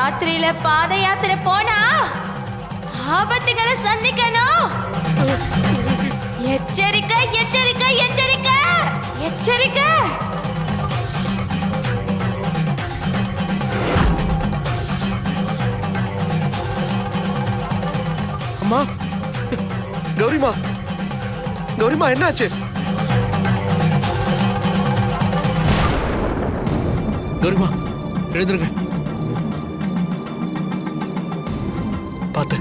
ராத்திரியில பாத யாத்திரை போனா ஆபத்துகளை சந்திக்கணும். எச்சரிக்கை எச்சரிக்கை எச்சரிக்கை எச்சரிக்கை. அம்மா, கௌரிமா, கௌரிமா என்னாச்சு? கௌரிமா எழுந்துருங்க. பார்த்து.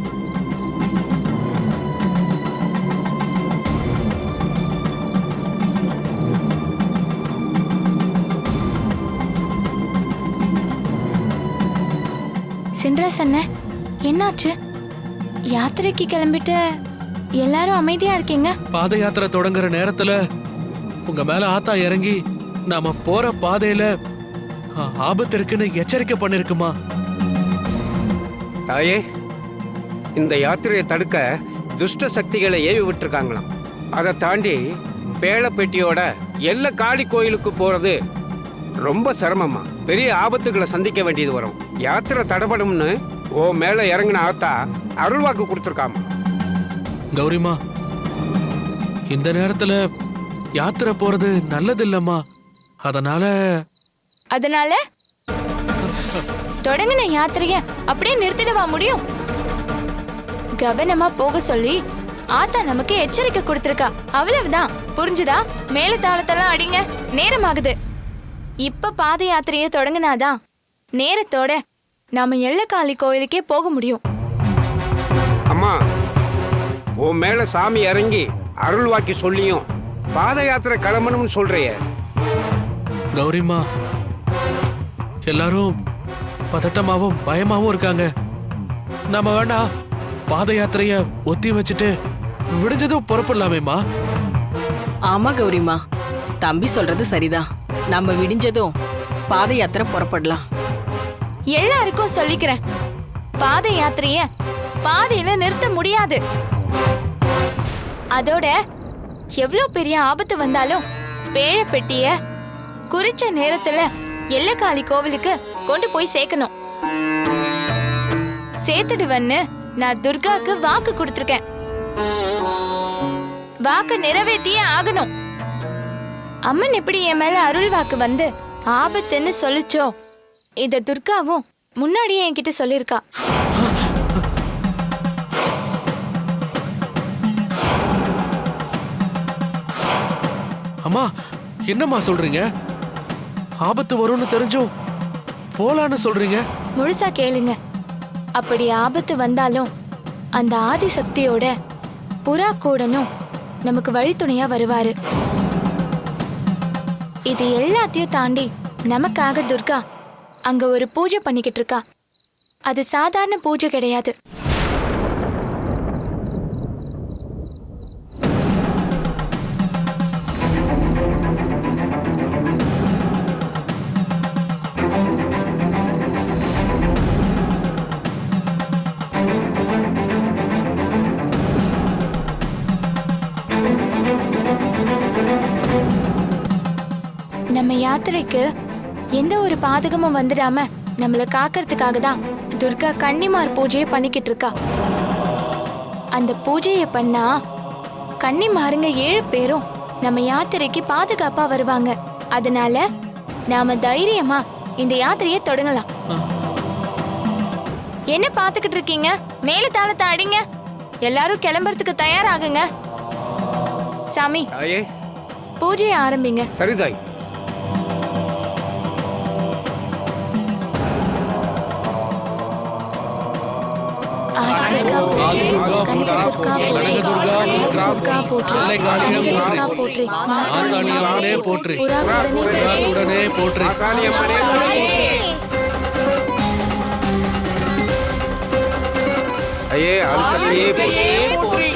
சின்ராஸ் அண்ணே, என்னாச்சு? யாத்திரைக்கு கிளம்பிட்டு எல்லாரும் அமைதியா இருக்கீங்க. பாத யாத்திரை தொடங்குற நேரத்துல உங்க மேல ஆத்தா இறங்கி நாம போற பாதையில ஆபத்து இருக்குன்னு எச்சரிக்கை பண்ணிருக்குமா? தாயே, இந்த யாத்திரையை தடுக்க துஷ்ட சக்திகளை ஏவி விட்டுருக்காங்களாம். அதை தாண்டி பேளப்பெட்டியோட எல்ல காளி கோயிலுக்கு போறது ரொம்ப சிரமமா, பெரிய ஆபத்துகளை சந்திக்க வேண்டியது வரும். யாத்திரை தடபடும்னு ஓ மேல இறங்கின ஆத்தா அருள்வாக்கு கொடுத்துருக்காமா. கௌரிமா, இந்த நேரத்துல யாத்திரை போறது நல்லது இல்லம்மா. அதனால தொடங்கின யாத்திரைய அப்படியே நிறுத்திடவா முடியும்? கவனமா போக சொல்லி ஆத்தா நமக்கு எச்சரிக்கை கொடுத்திருக்கா, அவ்வளவுதான். புரிஞ்சுதா? மேல தாளத்தெல்லாம் அடிங்க, நேரமாகுது. இப்ப பாத யாத்திரைய தொடங்கினாதான் நேரத்தோட நாம எல்லக்காளி கோயிலுக்கே போக முடியும். அம்மா, ஓ மேல சாமி இறங்கி அருள்வாக்கி சொல்லியும் பாத யாத்திரை கிளம்பணும்னு சொல்றிய. கௌரிமா, எல்லாரும் பதட்டமாவும் பயமாவும் இருக்காங்க. நாம வேணா பாத யாத்திரைய ஒத்தி வச்சுட்டு விடிஞ்சதும் புறப்படலாமேமா. ஆமா கௌரிமா, தம்பி சொல்றது சரிதான். நம்ம விடிஞ்சதும் பாத யாத்திரை புறப்படலாம். எல்லாருக்கும் சொல்லிக்கிறேன், பாத யாத்திரைய பாதையில நிறுத்த முடியாது. அதோட எவ்வளவு பெரிய ஆபத்து வந்தாலும் பேழப்பெட்டிய குறிச்ச நேரத்துல எல்லக்காளி கோவிலுக்கு கொண்டு போய் சேர்க்கணும். சேர்த்துடுவன்னு நான் துர்காக்கு வாக்கு கொடுத்திருக்கேன். வாக்கு நிறைவேற்றியே ஆகணும். அம்மன் எப்படி என் மேல அருள் வாக்கு வந்து ஆபத்துன்னு சொல்லிச்சோ, இத துர்காவும் முன்னாடியே என்கிட்ட சொல்லிருக்கா. அம்மா, என்னம்மா சொல்றீங்க? ஆபத்து வரும்னு தெரிஞ்சும் போலான்னு சொல்றீங்க? முழுசா கேளுங்க. அப்படி ஆபத்து வந்தாலும் அந்த ஆதி சக்தியோட புறா கூடனும் நமக்கு வழித்துணையா வருவாரு. இது எல்லாத்தையும் தாண்டி நமக்காக துர்கா அங்க ஒரு பூஜை பண்ணிக்கிட்டு இருக்கா. அது சாதாரண பூஜை கிடையாது. நம்ம யாத்திரைக்கு எந்த ஒரு பாதகமும் வந்துடாம நம்மள காக்கிறதுக்காக தான் துர்கா கன்னிமார் பூஜையை பண்ணிக்கிட்டு இருக்கா. அந்த பூஜையை பண்ணா கன்னிமாருங்க 7 பேரும் நம்ம யாத்திரைக்கு பாதுகாப்பா வருவாங்க. அதனால நாம தைரியமா இந்த யாத்திரையை தொடங்கலாம். என்ன பாத்துக்கிட்டு இருக்கீங்க? மேல தாளத்தை அடிங்க. எல்லாரும் கிளம்புறதுக்கு தயாராகுங்க. சாமி, பூஜையை ஆரம்பிங்க. சரிதாய். போற்றி. ஐயே ஆதிசக்தியே போற்றி.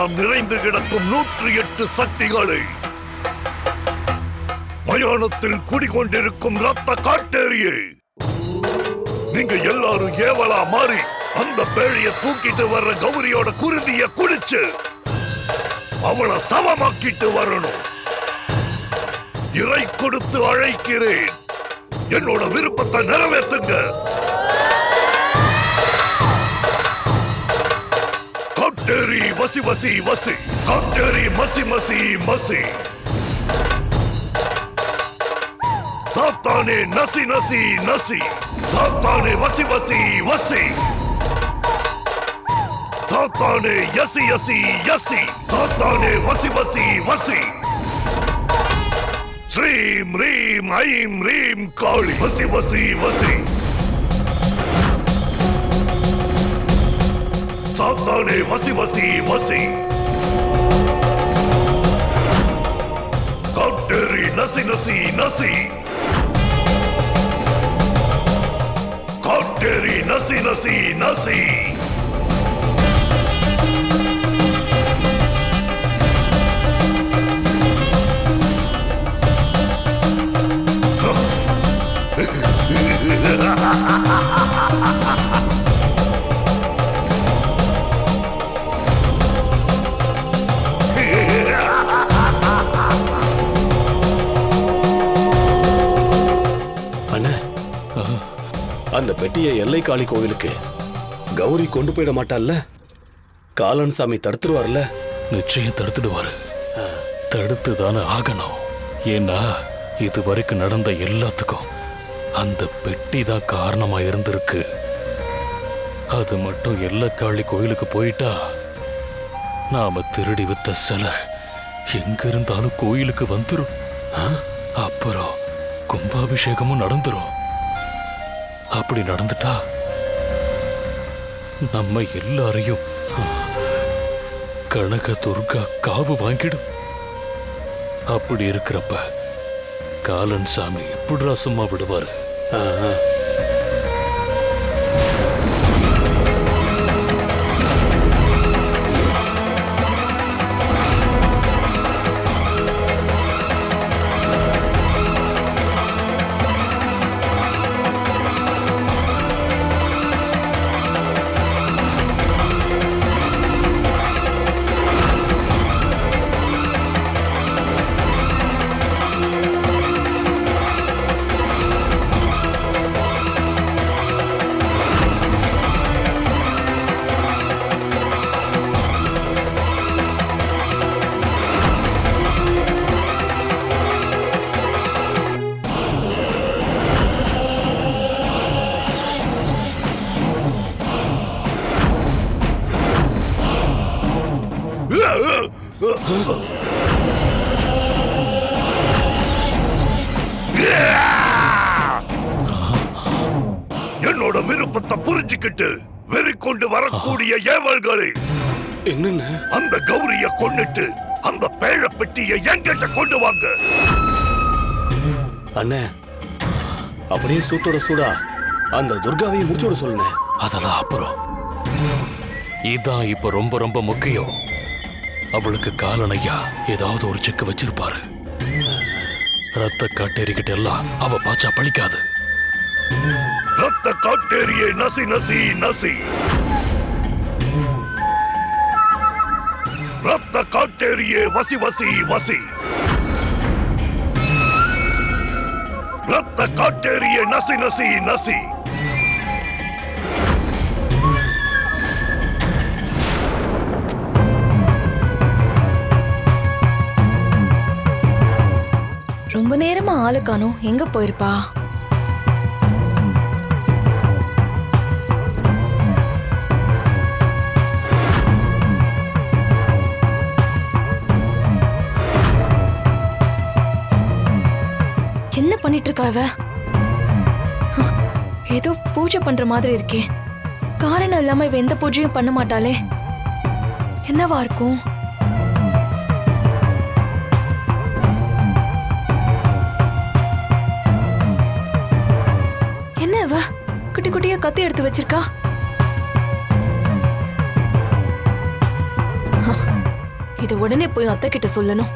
எல்லாம் நிறைந்து கிடக்கும் 108 சக்திகளை, மயானத்தில் குடிகொண்டிருக்கும் ரத்த காட்டேரியை, நீங்க எல்லாரும் ஏவலா மாறி அந்த பேழைய தூக்கிட்டு வர்ற கௌரியோட குருதிய குடிச்சு அவளை சமமாக்கிட்டு வரணும். இறை கொடுத்து அழைக்கிறேன். என்னோட விருப்பத்தை நிறைவேற்றுங்க. காட்டேரி வசி வசி வசி, காட்டேரி மசி மசி மசி, சாத்தானே நசி நசி நசி, சாத்தானே வசி வசி வசி, சாத்தானே யசி யசி யசி, சாத்தானே வசி வசி வசி. ஸ்ரீம் ரீம் ஐம் ரீம் காளி வசி வசி வசி, சாத்தானே வசி வசி வசி, காட்டேரி நசி நசி நசி, காட்டேரி நசி நசி நசி. அந்த பெட்டியை எல்லை காளி கோவிலுக்கு கௌரி கொண்டு போயிட மாட்டால்ல? காலன் சாமி தடுத்துருவார்ல? நிச்சயம் தடுத்துடுவாரு. தடுத்து தானே ஆகணும். ஏன்னா இது வரைக்கும் நடந்த எல்லாத்துக்கும் அந்த பெட்டி தான் காரணமா இருந்திருக்கு. அது மட்டும் எல்லக்காளி கோயிலுக்கு போயிட்டா நாம திருடி வித்த சிலை எங்க இருந்தாலும் கோயிலுக்கு வந்துரும். அப்புறம் கும்பாபிஷேகமும் நடந்துரும். அப்படி நடந்துட்டா நம்ம எல்லாரையும் கனக துர்கா காவு வாங்கிடும். அப்படி இருக்கிறப்ப காலன் சாமி எப்படிரா சும்மா விடுவாரு? என்னோட விருப்பத்தை புரிஞ்சுக்கிட்டு வெறி கொண்டு வரக்கூடிய ஏவல்களே, என்னென்ன? அந்த கௌரிய கொன்னுட்டு அந்த பேழ பெட்டியை என்கிட்ட கொண்டு வாங்க. அண்ணே, அப்படியே சூட்டோட சூடா அந்த துர்காவையும் முடிச்சோட சொல்லுங்க. அதெல்லாம் அப்புறம். இதான் இப்ப ரொம்ப ரொம்ப முக்கியம். அவளுக்கு காலனையா ஏதாவது ஒரு செக்கு வச்சிருப்பாரு. ரத்த காட்டேரிக்கிட்ட எல்லாம் அவ பாச்சா பழிக்காது. ரத்த காட்டேரியை நசி நசி நசி, ரத்த காட்டேரியை வசி வசி வசி, ரத்த காட்டேரியை நசி நசி நசி. ரொம்ப நேரமா ஆளு காணோம். எங்க போயிருப்பா? என்ன பண்ணிட்டு இருக்கா இவ? ஏதோ பூஜை பண்ற மாதிரி இருக்கே. காரணம் இல்லாம இவ எந்த பூஜையும் பண்ண மாட்டாளே. என்னவா இருக்கும்? என்ன இவ குட்டி குட்டியா கத்தி எடுத்து வச்சிருக்கா? இத உடனே போய் அத்தை கிட்ட சொல்லணும்.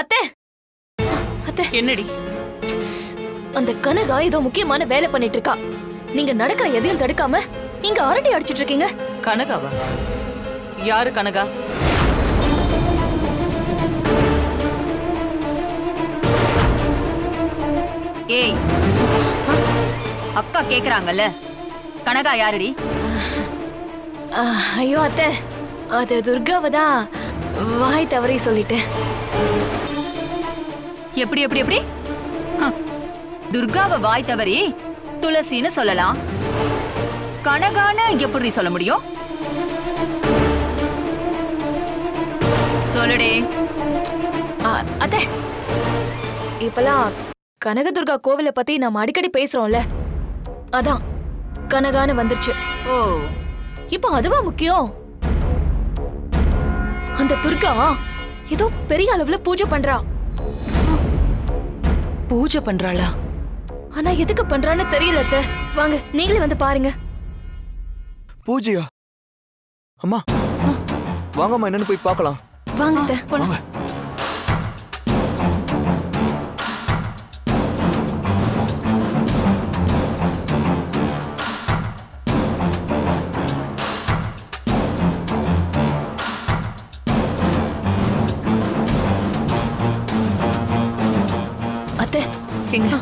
அத்தை, அத்தை, என்னடி? அந்த கனகா ஏதோ முக்கியமான வேலை பண்ணிட்டு இருக்கா. நீங்க நடக்கிற எதையும் தடுக்காம இங்க அரட்டை அடிச்சிட்டு இருக்கீங்க. கனகாவா? யாரு கனகா? ஏய், அக்கா கேக்குறாங்கல்ல, கனகா யாருடி? ஐயோ அத்தை, அது துர்காவதான் வாய் தவறி சொல்லிட்டேன். எப்படி எப்படி எப்படி? துர்காவை வாய் தவறி துளசின்னு சொல்லலாம், கனகான்னு எப்படி சொல்ல முடியும்? சொல்லுடே. அத்தை, இப்பெல்லாம் கனகதுர்கா கோவிலை பத்தி நாம அடிக்கடி பேசுறோம்ல, அதான் கனகான்னு வந்துருச்சு. ஓ, இப்போ அதுவா முக்கியம்? அந்த துர்கா ஏதோ பெரிய அளவுல பூஜை பண்றா. பூஜை பண்றாளா? ஆனா எதுக்கு பண்றான்னு தெரியல அத்தை. வாங்க நீங்களே வந்து பாருங்க. பூஜையா? அம்மா வாங்கம்மா, என்னன்னு போய் பார்க்கலாம். வாங்க அத்தை, போலாம். அத்தை, எங்க?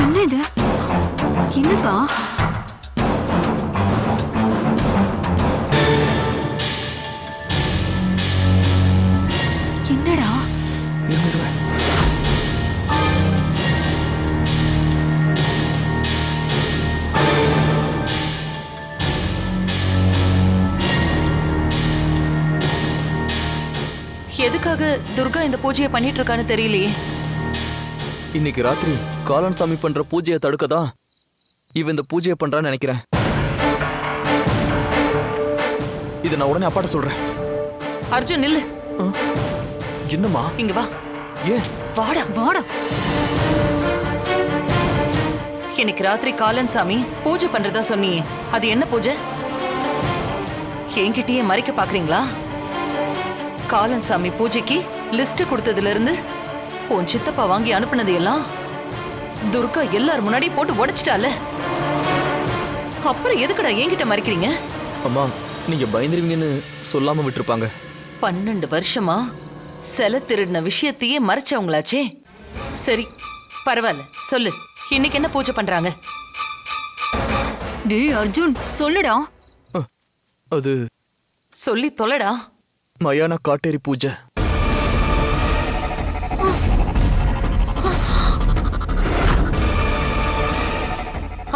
என்ன இது? என்னக்கா? என்னடா? எதுக்காக துர்கா இந்த பூஜையை பண்ணிட்டு இருக்கான்னு தெரியலையே. இன்னைக்கு ராத்திரி காலன் சாமி பண்ற பூஜையை தடுக்கதான் இவன் இந்த பூஜையை பண்றான்னு நினைக்கிறேன். இதை நான் உடனே அப்பாட்ட சொல்றேன். அர்ஜுன் நில்லு. என்னம்மா? இங்க வா. ஏன்? வாடா வாடா. இன்னைக்கு ராத்திரி காலன் சாமி பூஜை பண்றதா சொன்னியே, அது என்ன பூஜை? என்கிட்டயே மறைக்க பாக்குறீங்களா? காலன் சாமி பூஜைக்கு லிஸ்ட் கொடுத்ததுல இருந்து உன் சித்தப்பா வாங்கி அனுப்புனது எல்லாம் துர்கா எல்லாரும் முன்னாடி போட்டு உடைச்சிட்டால. அப்புறம் எதுக்குடா என்கிட்ட மறைக்கிறீங்க? அம்மா, நீங்க பயந்துருவீங்கன்னு சொல்லாம விட்டுருப்பாங்க. 12 வருஷமா செல திருடின விஷயத்தையே மறைச்சவங்களாச்சே. சரி பரவாயில்ல, சொல்லு, இன்னைக்கு என்ன பூஜை பண்றாங்க? டேய் அர்ஜுன், சொல்லுடா. அது சொல்லி தொலைடா. மயான காட்டேரி பூஜை.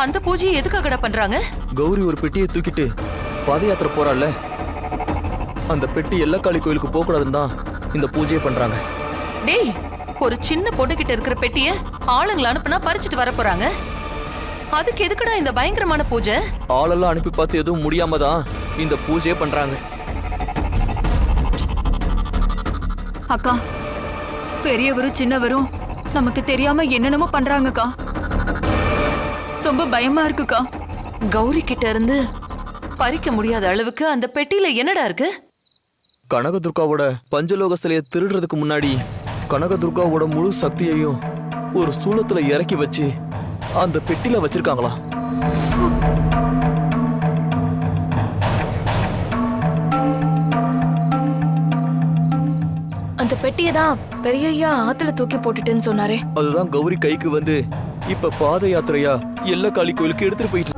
அந்த பூஜையை எதுக்காகடா பண்றாங்க? கௌரி ஒரு பெட்டியை தூக்கிட்டு பாத யாத்திரை போறாள்ல, அந்த பெட்டி எல்லக்காளி கோயிலுக்கு போக கூடாதுன்னு தான் இந்த பூஜையை பண்றாங்க. டேய், ஒரு சின்ன பொண்ணுகிட்ட இருக்கிற பெட்டிய ஆளுங்களை அனுப்புனா பறிச்சுட்டு வர போறாங்க. அதுக்கு எதுக்குடா இந்த பயங்கரமான பூஜை? ஆளெல்லாம் அனுப்பி பார்த்து எதுவும் முடியாம தான் இந்த பூஜையை பண்றாங்க. அக்கா, பெரியவரும் சின்னவரும் நமக்கு தெரியாம என்னென்னமோ பண்றாங்கக்கா. ரொம்ப பயமா இருக்குக்கா. கௌரி கிட்ட இருந்து பறிக்க முடியாத அளவுக்கு அந்த பெட்டியில என்னடா இருக்கு? கனகதுர்காவோட பஞ்சலோக சிலையை திருடுறதுக்கு முன்னாடி கனகதுர்காவோட முழு சக்தியையும் ஒரு சூலத்துல இறக்கி வச்சு அந்த பெட்டில வச்சிருக்காங்களா. அந்த பெட்டியை தான் பெரியய்யா ஆத்துல தூக்கி போட்டுட்டேன்னு சொன்னாரே. அதுதான் கௌரி கைக்கு வந்து இப்ப பாத யாத்திரையா எல்லக்காளி கோயிலுக்கு எடுத்துட்டு போயிட்டு.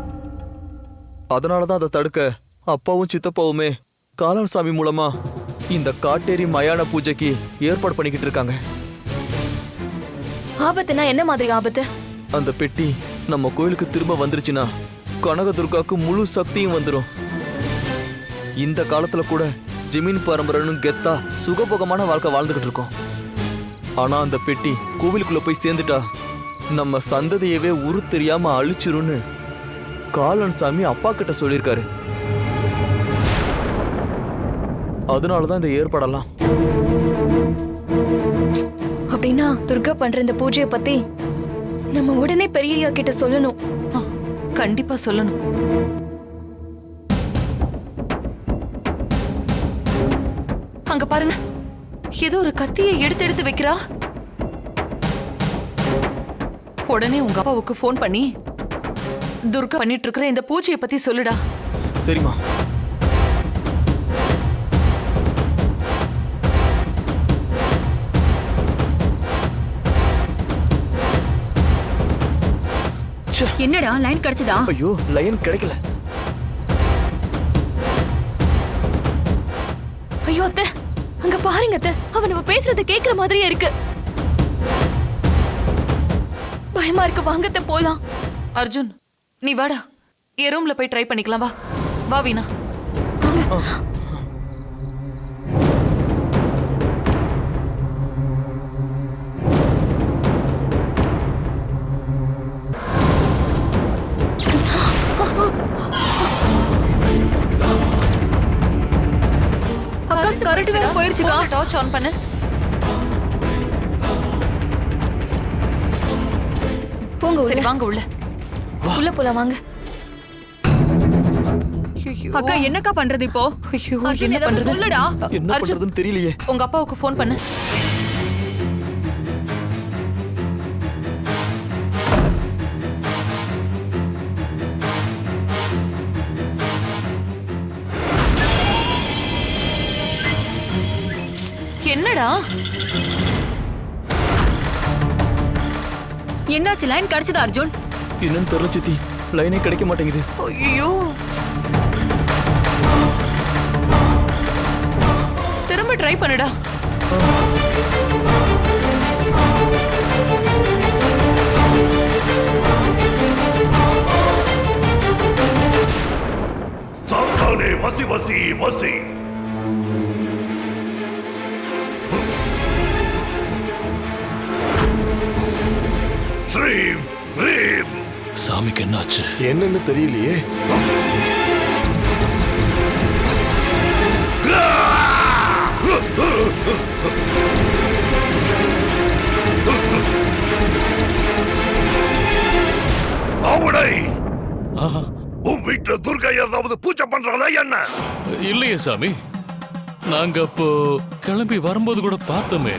அதனாலதான் அதை தடுக்க அப்பாவும் சித்தப்பாவுமே காலன் சாமி மூலமா இந்த காட்டேரி மயான பூஜைக்கு ஏற்பாடு பண்ணிக்கிட்டு இருக்காங்க. ஆபத்துனா என்ன மாதிரி ஆபத்து? அந்த பெட்டி நம்ம கோயிலுக்கு திரும்ப வந்துருச்சுன்னா கனகதுர்காவுக்கு முழு சக்தியும் வந்துடும். இந்த காலத்துல கூட ஜமீன் பரம்பரைன்னு கெத்தா சுகபோகமான வாழ்க்கை வாழ்ந்துகிட்டு இருக்கோம். ஆனா அந்த பெட்டி கோவிலுக்குள்ள போய் சேர்ந்துட்டா நம்ம சந்ததியவே உரு தெரியாம அழிச்சிரும்னு காலன் சாமி அப்பா கிட்ட சொல்லியிருக்காரு. அதனாலதான் இந்த ஏற்பாடெல்லாம். அப்படின்னா துர்கா பண்ற இந்த பூஜையை பத்தி நம்ம உடனே பெரியய்யா கிட்ட சொல்லணும். கண்டிப்பா சொல்லணும். அங்க பாருங்க, ஏதோ ஒரு கத்தியை எடுத்து வைக்கிறா. உடனே உங்க அப்பாவுக்கு போன் பண்ணி துர்கா பண்ணிட்டு இருக்கிற இந்த பூஜையை பத்தி சொல்லுடா. சரிம்மா. என்னடா லைன் கிடைச்சதா? ஐயோ, லைன் கிடைக்கல. ஐயோ அத்தை, அங்க பாருங்க அத்தை, அவன் நம்ம பேசுறத கேக்குற மாதிரியே இருக்கு. பயமா இருக்கு, வாங்கத்த போலாம். அர்ஜுன், நீ வாடா, என் ரூம்ல போய் ட்ரை பண்ணிக்கலாம். வா வா வீணா. கரெக்ட் வேற போயிருச்சுக்கா. டார்ச் ஆன் பண்ணு. போங்க. சரி வாங்க உள்ள. உள்ள போலாம் வாங்க. அக்கா என்னக்கா பண்றது இப்போ? ஐயோ, அர்ஜுன், என்ன பண்றது? சொல்லுடா. என்ன பண்றதுன்னு தெரியலையே. உங்க அப்பாவுக்கு ஃபோன் பண்ணு. என்னடா என்னாச்சு? லைன் கிடைச்சதா அர்ஜுன்? என்னன்னு தெரியல சித்தி, லைனே கிடைக்க மாட்டேங்குது. ஐயோ, திரும்ப ட்ரை பண்ணுடா. சாத்தானே வசி வசி வசி. ஸ்ரீம் ரீம். சாமிக்கு என்னாச்சு? என்னன்னு தெரியலையே. அவனை உன் வீட்டுல துர்கா ஏதாவது பூஜை பண்றாளா என்ன? இல்லையே சாமி, நாங்க அப்போ கிளம்பி வரும்போது கூட பார்த்தோமே.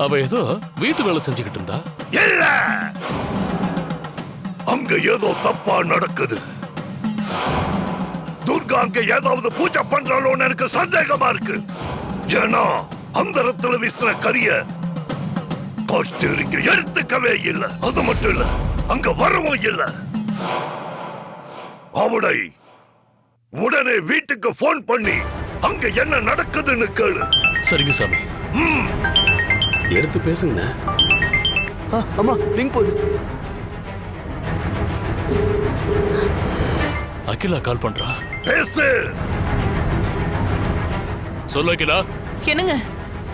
அவ ஏதோ வீட்டு வேலை செஞ்சுக்கிட்டு இருந்தா. இல்ல, அங்க ஏதோ தப்பா நடக்குது. துர்கா அங்க ஏதாவது பூஜை பண்றாளோன்னு எனக்கு சந்தேகமா இருக்கு. ஏன்னா அந்த இடத்துல வீசின கரிய காட்டேரிங்க எடுத்துக்கவே இல்லை. அது மட்டும் இல்ல, அங்க வரவும் இல்லை. அவனை உடனே வீட்டுக்கு போன் பண்ணி அங்க என்ன நடக்குதுன்னு கேளு. சரிங்க சாமி. எடுத்து பேசுங்க. அம்மா, ரிங் போகுது. அகிலா கால் பண்றா. பேசு. சொல்லு அகிலா. என்னங்க?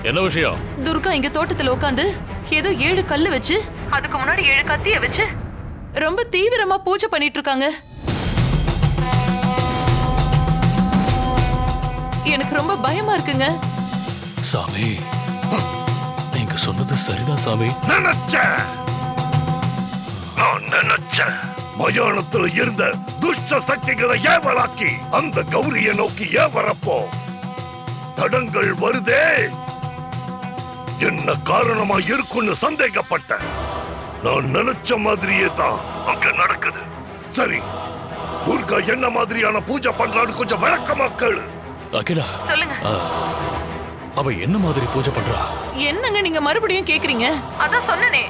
என்ன விஷயம்? துர்கா இங்க தோட்டத்துல உட்காந்து ஏதோ 7 கல்லு வச்சு, அதுக்கு முன்னாடி 7 கத்திய வச்சு ரொம்ப தீவிரமா பூஜை பண்ணிட்டு இருக்காங்க. எனக்கு ரொம்ப பயமா இருக்குங்க. சாமி, நீங்க சொன்னது சரிதான் சாமி. நான் நினைச்சேன் மயானத்துல இருந்த துஷ்ட சக்திகளை ஏவலாக்கி அந்த கௌரிய நோக்கி ஏவரப்போ தடங்கள் வருதே. என்ன காரணமா இருக்குன்னு சந்தேகப்பட்டேன். நான் நினைச்ச மாதிரியே தான் அங்க நடக்குது. சரி, துர்கா என்ன மாதிரியான பூஜை பண்றான்னு கொஞ்சம் விளக்கமா கேளு. அகிலா, சொல்லுங்க. அவ என்ன மாதிரி பூஜை பண்றா? என்னங்க நீங்க மறுபடியும் கேக்குறீங்க? அதான் சொன்னனே.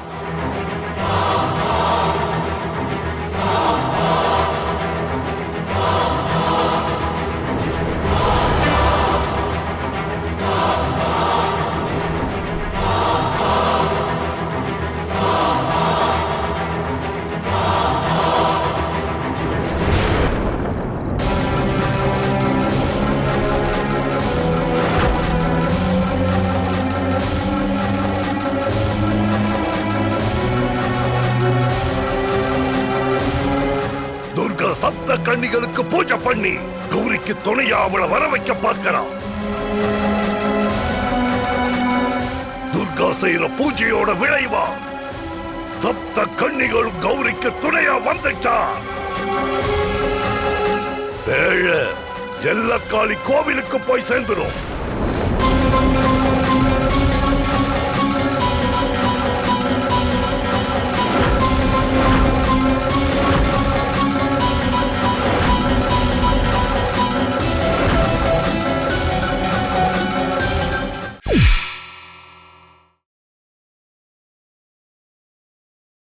கன்னிகளுக்கு பூஜை பண்ணி கௌரிக்கு துணையா அவளை வர வைக்க பார்க்கிறான். துர்கா செய்யற பூஜையோட விளைவா சப்த கன்னிகளும் கௌரிக்கு துணையா வந்துட்டா. வேளை எல்லக்காளி கோவிலுக்கு போய் சேர்ந்துடும்.